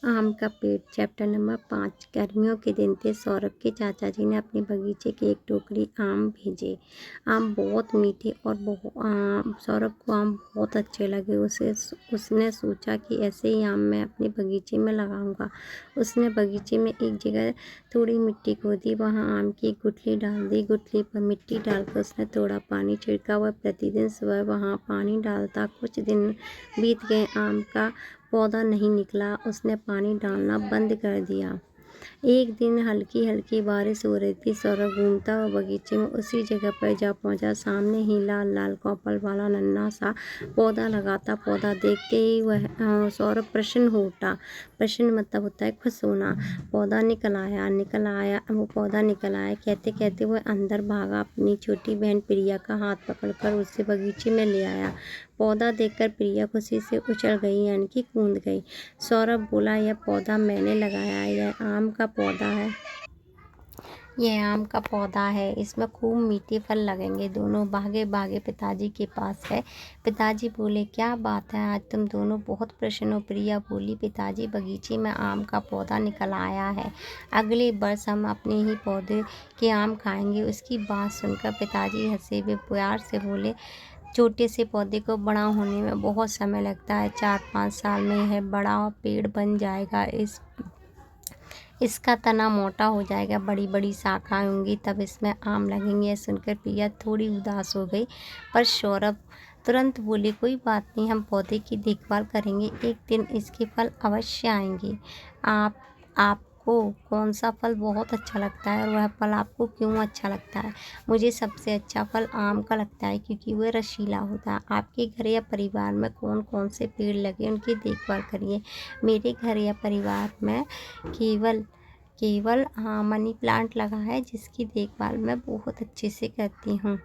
आम का पेड़ चैप्टर नंबर 5। गर्मियों के दिन थे। सौरभ के चाचा जी ने अपने बगीचे की एक टोकरी आम भेजे। आम बहुत मीठे और सौरभ को आम बहुत अच्छे लगे। उसने सोचा कि ऐसे ही आम मैं अपने बगीचे में लगाऊंगा। उसने बगीचे में एक जगह थोड़ी मिट्टी खोदी, वहां आम की एक गुठली डाल दी। गुठली पर मिट्टी डालकर उसने थोड़ा पानी छिड़का। वह प्रतिदिन सुबह वहां पानी डालता। कुछ दिन बीत गए, आम का पौधा नहीं निकला। उसने पानी डालना बंद कर दिया। एक दिन हल्की हल्की बारिश हो रही थी। सौरभ घूमता हुआ बगीचे में उसी जगह पर जा पहुंचा। सामने ही लाल लाल कॉपर वाला नन्हा सा पौधा लगाता। पौधा देखते ही वह सौरभ प्रसन्न हो उठा। प्रसन्न मतलब होता है खुश होना। पौधा निकल आया वो पौधा निकल आया। कहते कहते वह अंदर भागा। अपनी छोटी बहन प्रिया का हाथ पकड़कर उसे बगीचे में ले आया। पौधा देखकर प्रिया खुशी से उछल गई, यानी कि कूद गई। सौरभ बोला, यह पौधा मैंने लगाया है। यह आम का पौधा है। इसमें खूब मीठे फल लगेंगे। दोनों भागे भागे पिताजी के पास गए। पिताजी बोले, क्या बात है, आज तुम दोनों बहुत प्रसन्न हो। प्रिया बोली, पिताजी बगीचे में आम का पौधा निकल आया है। अगले वर्ष हम अपने ही पौधे के आम खाएंगे। उसकी बात सुनकर पिताजी हंसे। वे प्यार से बोले, छोटे से पौधे को बड़ा होने में बहुत समय लगता है। 4-5 साल में यह बड़ा पेड़ बन जाएगा। इसका तना मोटा हो जाएगा, बड़ी बड़ी शाखाएं होंगी, तब इसमें आम लगेंगे। यह सुनकर प्रिया थोड़ी उदास हो गई, पर सौरभ तुरंत बोले, कोई बात नहीं, हम पौधे की देखभाल करेंगे। एक दिन इसके फल अवश्य आएंगे। आपको कौन सा फल बहुत अच्छा लगता है और वह फल आपको क्यों अच्छा लगता है? मुझे सबसे अच्छा फल आम का लगता है, क्योंकि वह रसीला होता है। आपके घर या परिवार में कौन कौन से पेड़ लगे, उनकी देखभाल करिए। मेरे घर या परिवार में केवल मनी प्लांट लगा है, जिसकी देखभाल मैं बहुत अच्छे से करती हूँ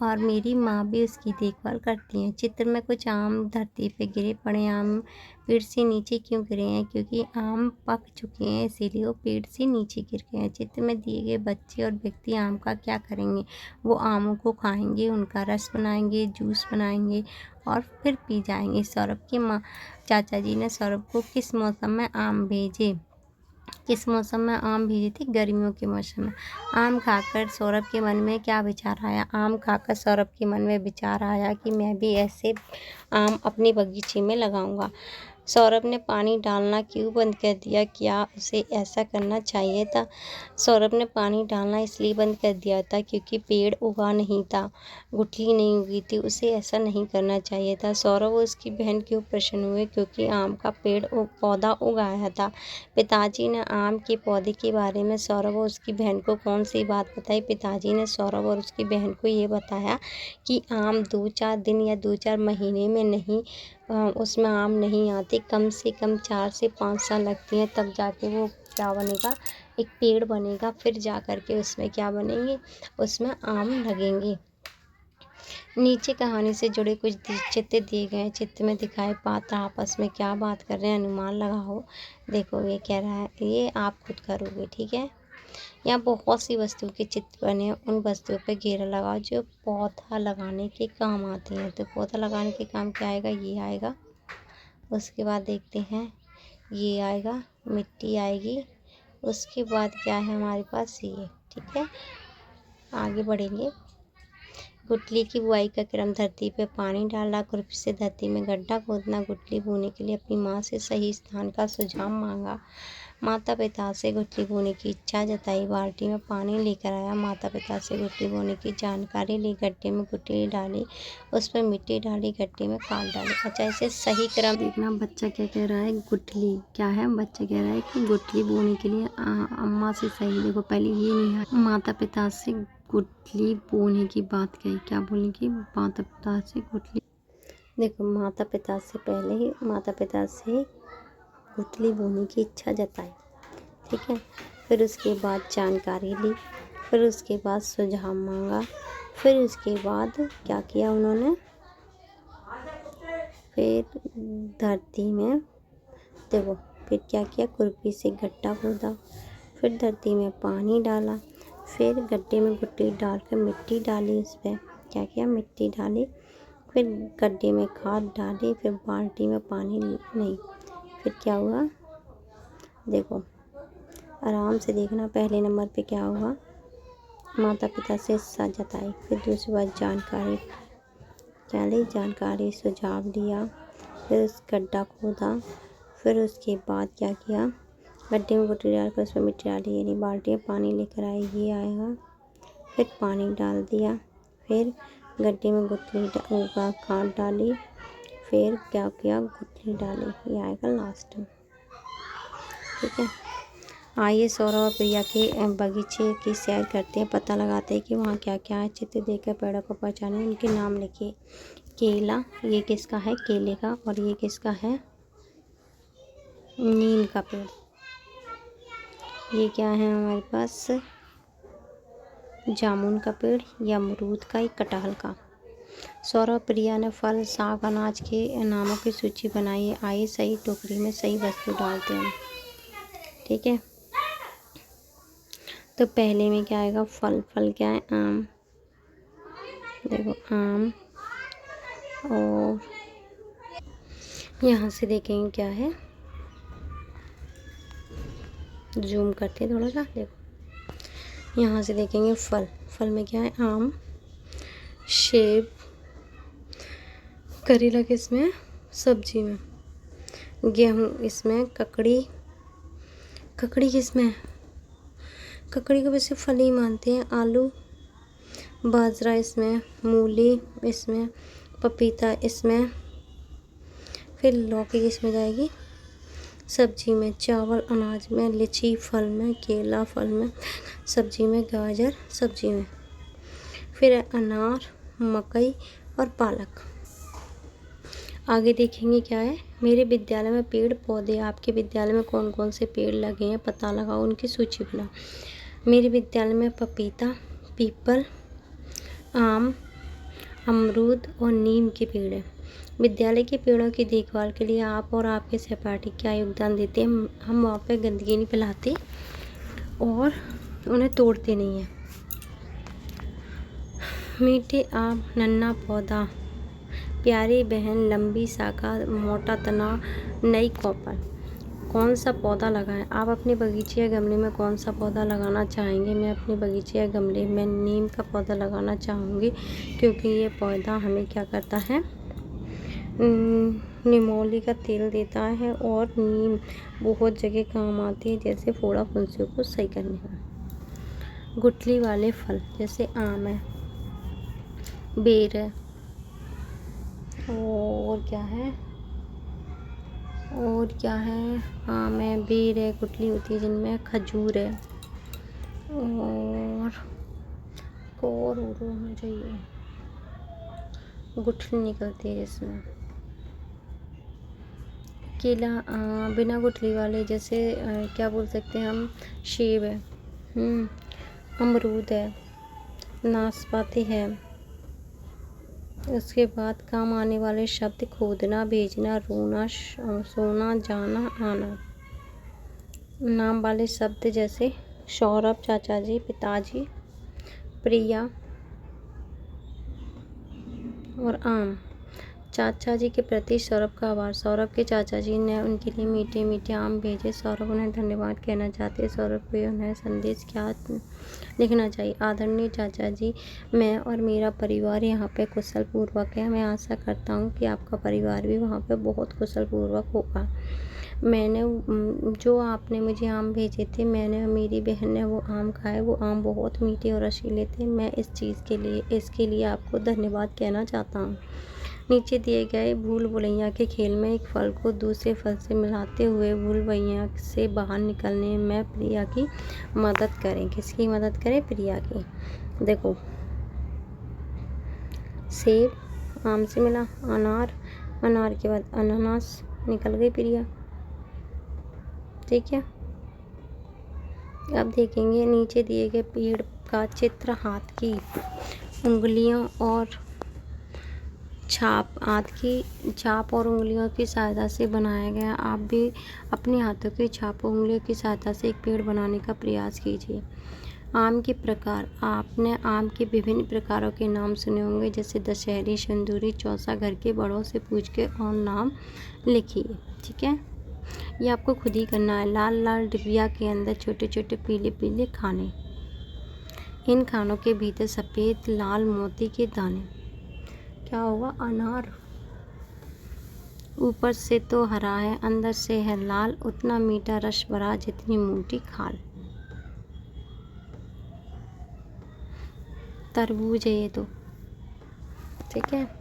और मेरी माँ भी उसकी देखभाल करती हैं। चित्र में कुछ आम धरती पे गिरे पड़े। आम पेड़ से नीचे क्यों गिरे हैं? क्योंकि आम पक चुके हैं, इसीलिए वो पेड़ से नीचे गिर गए हैं। चित्र में दिए गए बच्चे और व्यक्ति आम का क्या करेंगे? वो आमों को खाएंगे, उनका रस बनाएंगे, जूस बनाएंगे और फिर पी जाएंगे। सौरभ के चाचा जी ने सौरभ को किस मौसम में आम भेजे थे? गर्मियों के मौसम में। आम खाकर सौरभ के मन में क्या विचार आया? आम खाकर सौरभ के मन में विचार आया कि मैं भी ऐसे आम अपने बगीचे में लगाऊंगा। सौरभ ने पानी डालना क्यों बंद कर दिया? क्या उसे ऐसा करना चाहिए था? सौरभ ने पानी डालना इसलिए बंद कर दिया था क्योंकि पेड़ उगा नहीं था, गुठली नहीं उगी थी। उसे ऐसा नहीं करना चाहिए था। सौरभ और उसकी बहन क्यों प्रसन्न हुए? क्योंकि आम का पौधा उगाया था। पिताजी ने आम के पौधे के बारे में सौरभ और उसकी बहन को कौन सी बात बताई? पिताजी ने सौरभ और उसकी बहन को ये बताया कि आम 2-4 दिन या 2-4 महीने में नहीं, उसमें आम नहीं आते। कम से कम 4 से 5 साल लगती हैं, तब जाके वो क्या बनेगा, एक पेड़ बनेगा। फिर जा कर के उसमें क्या बनेंगे, उसमें आम लगेंगे। नीचे कहानी से जुड़े कुछ चित्र दिए गए हैं। चित्र में दिखाए पात्र आपस में क्या बात कर रहे हैं, अनुमान लगाओ। देखो ये कह रहा है, ये आप खुद करोगे, ठीक है। यहाँ बहुत सी वस्तुओं के चित्र बने हैं। उन वस्तुओं पर घेरा लगाओ जो पौधा लगाने के काम आती हैं। तो पौधा लगाने के काम क्या आएगा? ये आएगा। उसके बाद देखते हैं, ये आएगा, मिट्टी आएगी। उसके बाद क्या है हमारे पास, ये, ठीक है। आगे बढ़ेंगे। गुठली की बुआई का क्रम। धरती पे पानी डालना, खुरपी से धरती में गड्ढा खोदना। गुठली बोने के लिए अपनी माँ से सही स्थान का सुझाव मांगा। माता पिता से गुठली बोने की इच्छा जताई। बाल्टी में पानी लेकर आया। माता पिता से गुठली बोने की जानकारी ली। गड्ढे में गुठली डाली, उस पर मिट्टी डाली, गड्ढे में खाद डाली। अच्छा, इसे सही क्रम देखना। बच्चा क्या कह रहा है? गुठली क्या है? बच्चा कह रहा है कि गुठली बोने के लिए अम्मा से सही, देखो पहले ये नहीं है, माता पिता से गुठली बोने की बात कही। क्या बोलेंगे? माता पिता से गुठली, देखो माता पिता से पहले ही माता पिता से गुठली बोने की इच्छा जताई, ठीक है। फिर उसके बाद जानकारी ली, फिर उसके बाद सुझाव मांगा, फिर उसके बाद क्या किया उन्होंने? फिर धरती में, देखो फिर क्या किया, खुरपी से गड्ढा खोदा, फिर धरती में पानी डाला, फिर गड्ढे में गुठली डालकर मिट्टी डाली, उस पर क्या किया, मिट्टी डाली, फिर गड्ढे में खाद डाली, फिर बाल्टी में पानी नहीं, फिर क्या हुआ, देखो आराम से देखना। पहले नंबर पे क्या हुआ, माता पिता से इच्छा जताई। फिर दूसरी बात जानकारी, क्या ली, जानकारी, सुझाव दिया। फिर उस गड्ढा खोदा। फिर उसके बाद क्या किया, गड्ढे में गुठली डालकर उसमें मिट्टी डाली, यानी बाल्टी में पानी लेकर आए, ये आएगा। फिर पानी डाल दिया। फिर गड्ढे में गुठली काट डाली। फिर क्या किया, गुठली डाली, ये आएगा लास्ट में। ठीक है, आइए सौरभ और प्रिया के बगीचे की सैर करते हैं, पता लगाते हैं कि वहाँ क्या क्या है। चित्र देखकर पेड़ों को पहचाने, उनके नाम लिखिए। केला, ये किसका है, केले का। और ये किसका है, नीम का पेड़। ये क्या है हमारे पास, जामुन का पेड़ या अमरूद का, या कटहल का। सौरभ प्रिया ने फल, साग, अनाज के नामों की सूची बनाई है। आइए सही टोकरी में सही वस्तु डालते हैं। ठीक है, तो पहले में क्या आएगा, फल। फल क्या है, आम। देखो आम। और यहाँ से देखेंगे क्या है, जूम करते हैं थोड़ा सा, देखो यहाँ से देखेंगे फल। फल में क्या है, आम, सेब, करेला किसमें, सब्जी में, गेहूँ इसमें, ककड़ी। ककड़ी किसमें, ककड़ी को वैसे फल ही मानते हैं। आलू, बाजरा इसमें, मूली इसमें, पपीता इसमें। फिर लौकी किसमें जाएगी, सब्जी में। चावल अनाज में, लीची फल में, केला फल में, सब्जी में, गाजर सब्जी में। फिर अनार, मकई और पालक। आगे देखेंगे क्या है, मेरे विद्यालय में पेड़ पौधे। आपके विद्यालय में कौन कौन से पेड़ लगे हैं पता लगाओ, उनकी सूची बनाओ। मेरे विद्यालय में पपीता, पीपल, आम, अमरूद और नीम के पेड़ हैं। विद्यालय के पेड़ों की देखभाल के लिए आप और आपके सहपाठी क्या योगदान देते हैं। हम वहाँ पे गंदगी नहीं फैलाते और उन्हें तोड़ते नहीं हैं। मीठे आम, नन्हा पौधा, प्यारी बहन, लंबी शाखा, मोटा तना, नई कॉपर। कौन सा पौधा लगाएं, आप अपने बगीचे या गमले में कौन सा पौधा लगाना चाहेंगे। मैं अपने बगीचे या गमले में नीम का पौधा लगाना चाहूँगी, क्योंकि ये पौधा हमें क्या करता है, निमोली का तेल देता है। और नीम बहुत जगह काम आती है, जैसे फोड़ा फुंसियों को सही करने में। गुठली वाले फल जैसे आम है, बेर है, और क्या है, और क्या है, आम है, बेर है, गुठली होती है जिनमें, खजूर है, और होना चाहिए, गुठली निकलती है जिसमें। केला बिना गुठली वाले जैसे क्या बोल सकते हैं हम, सेब है, अमरूद है, नाशपाती है। उसके बाद काम आने वाले शब्द, खोदना, भेजना, रोना, सोना, जाना, आना। नाम वाले शब्द जैसे सौरभ चाचा जी, पिताजी, प्रिया और आम। चाचा जी के प्रति सौरभ का आभार। सौरभ के चाचा जी ने उनके लिए मीठे मीठे आम भेजे। सौरभ उन्हें धन्यवाद कहना चाहते हैं। सौरभ को उन्हें संदेश क्या लिखना चाहिए। आदरणीय चाचा जी, मैं और मेरा परिवार यहाँ पे कुशल पूर्वक है। मैं आशा करता हूँ कि आपका परिवार भी वहाँ पे बहुत कुशल पूर्वक होगा। मैंने जो आपने मुझे आम भेजे थे, मैंने मेरी बहन ने वो आम खाए। वो आम बहुत मीठे और रसीले थे। मैं इसके लिए आपको धन्यवाद कहना चाहता हूँ। नीचे दिए गए भूल भुलैया के खेल में एक फल को दूसरे फल से मिलाते हुए भूल भुलैया से बाहर निकलने में प्रिया की मदद करें। किसकी मदद करें, प्रिया की। देखो सेब आम से मिला, अनार के बाद अनानास, निकल गई प्रिया। ठीक है, अब देखेंगे नीचे दिए गए पेड़ का चित्र हाथ की उंगलियों और छाप और उंगलियों की सहायता से बनाया गया। आप भी अपने हाथों की छाप और उंगलियों की सहायता से एक पेड़ बनाने का प्रयास कीजिए। आम के प्रकार, आपने आम के विभिन्न प्रकारों के नाम सुने होंगे, जैसे दशहरी, सिंदूरी, चौसा। घर के बड़ों से पूछ के और नाम लिखिए। ठीक है, ये आपको खुद ही करना है। लाल लाल डिबिया के अंदर छोटे छोटे पीले पीले खाने, इन खानों के भीतर सफ़ेद लाल मोती के दाने। क्या होगा? अनार। ऊपर से तो हरा है, अंदर से है लाल, उतना मीठा रस भरा जितनी मोटी खाल। तरबूज है ये तो, ठीक है।